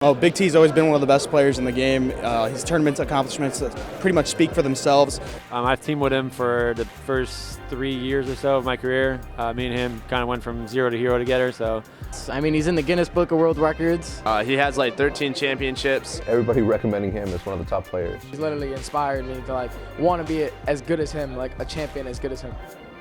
Oh, Big T's always been one of the best players in the game. His tournament accomplishments pretty much speak for themselves. I've teamed with him for the first 3 years or so of my career. Me and him kind of went from zero to hero together. So, I mean, he's in the Guinness Book of World Records. He has like 13 championships. Everybody recommending him as one of the top players. He's literally inspired me to want to be as good as him, like a champion as good as him.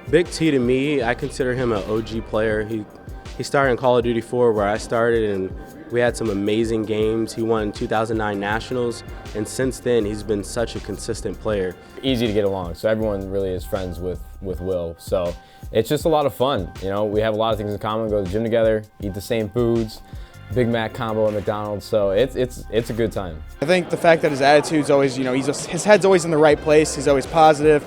Big T to me, I consider him an OG player. He started in Call of Duty 4 where I started, and we had some amazing games. He won 2009 Nationals, and since then he's been such a consistent player. Easy to get along, so everyone really is friends with Will. So it's just a lot of fun. You know, we have a lot of things in common. Go to the gym together, eat the same foods, Big Mac combo at McDonald's. So it's a good time. I think the fact that his attitude's always, his head's always in the right place. He's always positive.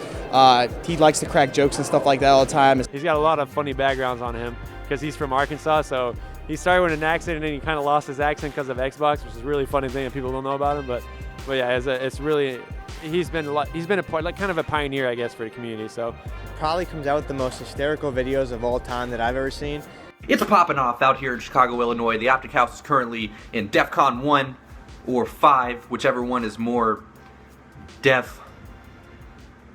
He likes to crack jokes and stuff like that all the time. he's got a lot of funny backgrounds on him because he's from Arkansas. So he started with an accent and then he kind of lost his accent because of Xbox, which is a really funny thing that people don't know about him. But yeah, it's really, he's been a part, like kind of a pioneer, I guess, for the community. So probably comes out with the most hysterical videos of all time that I've ever seen. It's popping off out here in Chicago, Illinois. The Optic House is currently in DEF CON 1 or 5, whichever one is more deaf.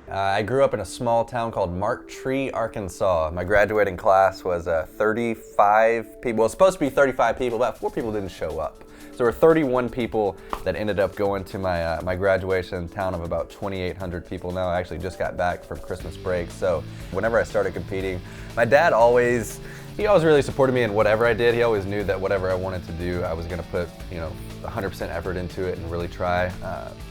I grew up in a small town called Mark Tree, Arkansas. My graduating class was 35 people. Well, it was supposed to be 35 people, about 4 people didn't show up. So there were 31 people that ended up going to my graduation town of about 2,800 people now. I actually just got back from Christmas break. So whenever I started competing, my dad always really supported me in whatever I did. He always knew that whatever I wanted to do, I was gonna put 100% effort into it and really try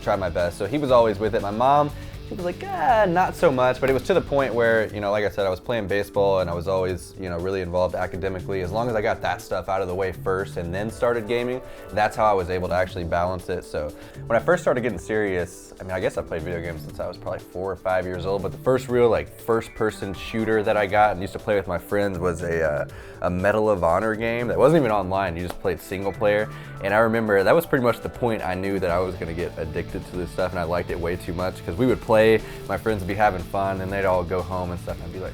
my best. So he was always with it. My mom, she was like, not so much, but it was to the point where, like I said, I was playing baseball and I was always, really involved academically. As long as I got that stuff out of the way first and then started gaming, that's how I was able to actually balance it. So when I first started getting serious, I guess I played video games since I was probably 4 or 5 years old, but the first real first-person shooter that I got and used to play with my friends was a Medal of Honor game that wasn't even online. You just played single player. And I remember that was pretty much the point I knew that I was gonna get addicted to this stuff, and I liked it way too much because we would play, my friends would be having fun, and they'd all go home and stuff, and I'd be like,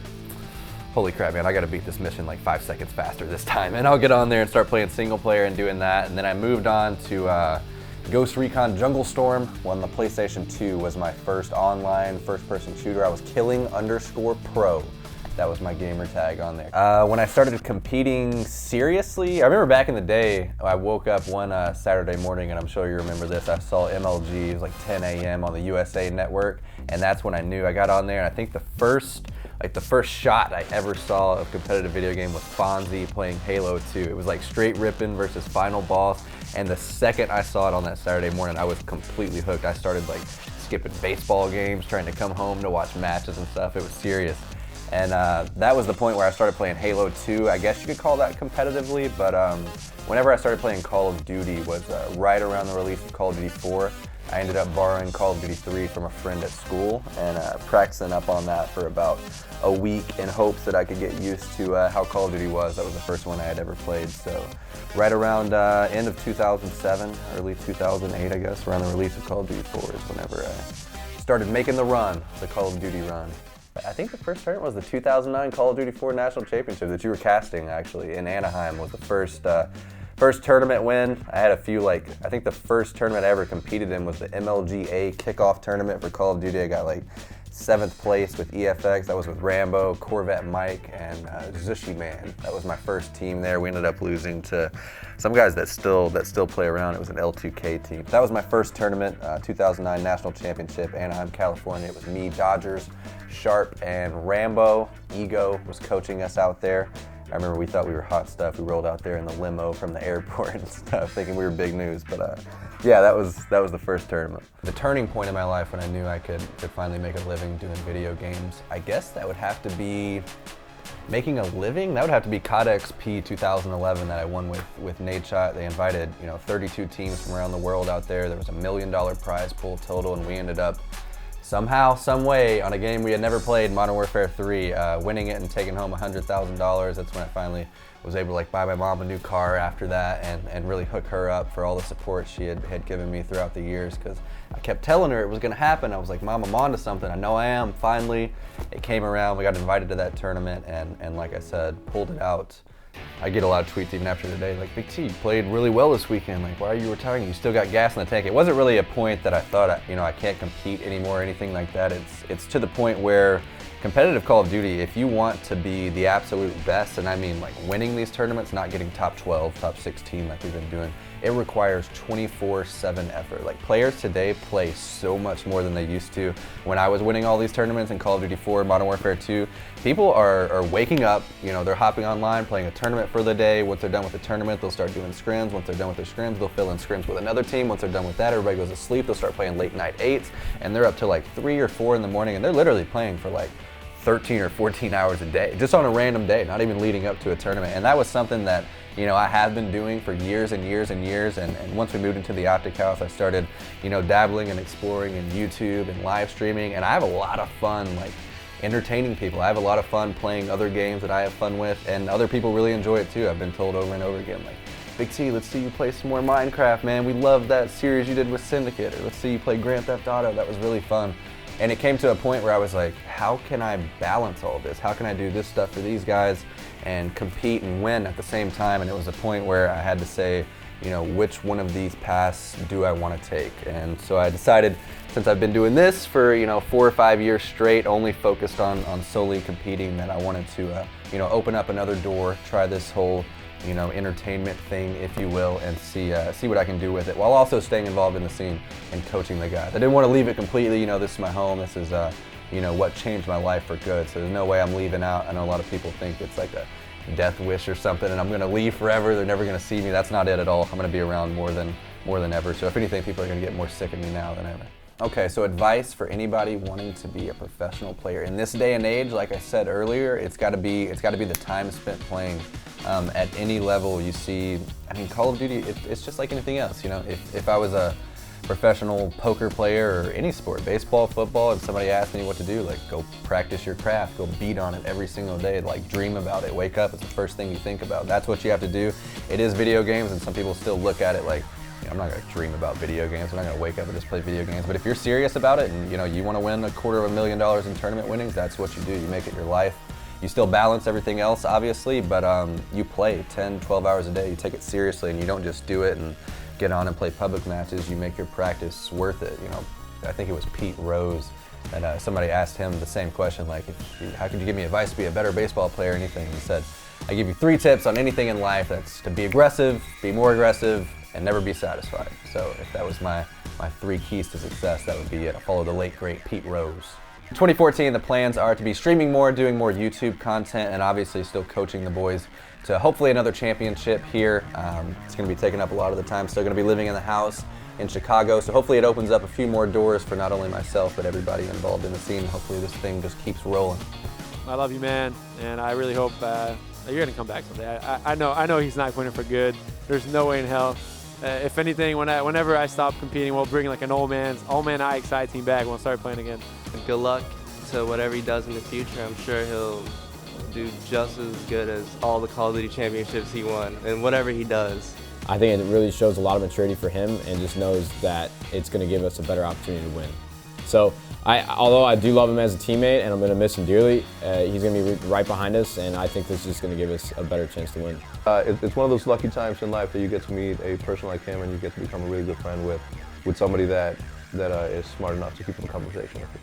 holy crap, man, I gotta beat this mission like 5 seconds faster this time. And I'll get on there and start playing single player and doing that. And then I moved on to Ghost Recon Jungle Storm. On the PlayStation 2 was my first online first-person shooter. I was Killing_Pro. That was my gamer tag on there. When I started competing seriously, I remember back in the day, I woke up one Saturday morning, and I'm sure you remember this, I saw MLG, it was like 10 a.m. on the USA Network, and that's when I knew. I got on there, and I think the first shot I ever saw of competitive video game was Fonzie playing Halo 2. It was like straight ripping versus final boss, and the second I saw it on that Saturday morning, I was completely hooked. I started skipping baseball games, trying to come home to watch matches and stuff. It was serious. And that was the point where I started playing Halo 2. I guess you could call that competitively, but whenever I started playing Call of Duty was right around the release of Call of Duty 4. I ended up borrowing Call of Duty 3 from a friend at school and practicing up on that for about a week in hopes that I could get used to how Call of Duty was. That was the first one I had ever played. So right around end of 2007, early 2008, I guess, around the release of Call of Duty 4 is whenever I started making the run, the Call of Duty run. I think the first tournament was the 2009 Call of Duty 4 National Championship that you were casting, actually, in Anaheim was the first tournament win. I had a few, I think the first tournament I ever competed in was the MLGA kickoff tournament for Call of Duty. I got 7th place with EFX. That was with Rambo, Corvette Mike, and Zushi Man. That was my first team there. We ended up losing to some guys that still play around. It was an L2K team. That was my first tournament, 2009 National Championship, Anaheim, California. It was me, Dodgers, Sharp, and Rambo. Ego was coaching us out there. I remember we thought we were hot stuff. We rolled out there in the limo from the airport and stuff, thinking we were big news. But yeah, that was the first tournament. The turning point in my life when I knew I could finally make a living doing video games, I guess that would have to be making a living. That would have to be COD XP 2011 that I won with Nadeshot. They invited 32 teams from around the world out there. There was a $1 million prize pool total, and we ended up somehow, some way, on a game we had never played, Modern Warfare 3, winning it and taking home $100,000. That's when I finally was able to buy my mom a new car after that and really hook her up for all the support she had given me throughout the years, because I kept telling her it was gonna happen. I was like, Mom, I'm onto something. I know I am. Finally, it came around. We got invited to that tournament and like I said, pulled it out I get a lot of tweets even after the day, like, Big T, you played really well this weekend. Like, why are you retiring? You still got gas in the tank. It wasn't really a point that I thought, I can't compete anymore or anything like that. It's to the point where competitive Call of Duty, if you want to be the absolute best, and I mean like winning these tournaments, not getting top 12, top 16 like we've been doing, it requires 24/7 effort. Like, players today play so much more than they used to. When I was winning all these tournaments in Call of Duty 4, Modern Warfare 2, people are waking up, they're hopping online, playing a tournament for the day. Once they're done with the tournament, they'll start doing scrims. Once they're done with their scrims, they'll fill in scrims with another team. Once they're done with that, everybody goes to sleep. They'll start playing late night 8s, and they're up to like 3 or 4 in the morning, and they're literally playing for like 13 or 14 hours a day, just on a random day, not even leading up to a tournament. And that was something that, I have been doing for years and years and years. And once we moved into the Optic House, I started, dabbling and exploring in YouTube and live streaming. And I have a lot of fun, like, entertaining people. I have a lot of fun playing other games that I have fun with, and other people really enjoy it too. I've been told over and over again, like, Big T, let's see you play some more Minecraft, man. We love that series you did with Syndicate. Or let's see you play Grand Theft Auto. That was really fun. And it came to a point where I was like, how can I balance all this? How can I do this stuff for these guys and compete and win at the same time? And it was a point where I had to say, which one of these paths do I want to take? And so I decided, since I've been doing this for 4 or 5 years straight, only focused on solely competing, that I wanted to open up another door, try this whole entertainment thing, if you will, and see what I can do with it, while also staying involved in the scene and coaching the guys. I didn't want to leave it completely. This is my home. This is what changed my life for good. So there's no way I'm leaving out. I know a lot of people think it's like a death wish or something, and I'm going to leave forever. They're never going to see me. That's not it at all. I'm going to be around more than ever. So if anything, people are going to get more sick of me now than ever. Okay, so advice for anybody wanting to be a professional player in this day and age. Like I said earlier, it's got to be the time spent playing. At any level you see, Call of Duty, it's just like anything else. If I was a professional poker player or any sport, baseball, football, and somebody asked me what to do, like, go practice your craft, go beat on it every single day, like, dream about it, wake up, it's the first thing you think about. That's what you have to do. It is video games, and some people still look at it like, I'm not going to dream about video games. I'm not going to wake up and just play video games. But if you're serious about it and you want to win $250,000 in tournament winnings, that's what you do. You make it your life. You still balance everything else, obviously, but you play 10, 12 hours a day. You take it seriously, and you don't just do it and get on and play public matches. You make your practice worth it. I think it was Pete Rose, and somebody asked him the same question, like, how could you give me advice to be a better baseball player or anything? He said, I give you 3 tips on anything in life. That's to be aggressive, be more aggressive, and never be satisfied. So if that was my 3 keys to success, that would be it. I follow the late, great Pete Rose. 2014, the plans are to be streaming more, doing more YouTube content, and obviously still coaching the boys to hopefully another championship here. It's going to be taking up a lot of the time. Still going to be living in the house in Chicago, so hopefully it opens up a few more doors for not only myself, but everybody involved in the scene. Hopefully this thing just keeps rolling. I love you, man, and I really hope you're going to come back someday. I know he's not quitting for good. There's no way in hell. If anything, whenever I stop competing, we'll bring like an old man IXI team back. We'll start playing again. Good luck to whatever he does in the future. I'm sure he'll do just as good as all the Call of Duty championships he won, and whatever he does. I think it really shows a lot of maturity for him, and just knows that it's going to give us a better opportunity to win. So, although I do love him as a teammate, and I'm going to miss him dearly, he's going to be right behind us, and I think this is just going to give us a better chance to win. It's one of those lucky times in life that you get to meet a person like him, and you get to become a really good friend with somebody that is smart enough to keep up a conversation with you.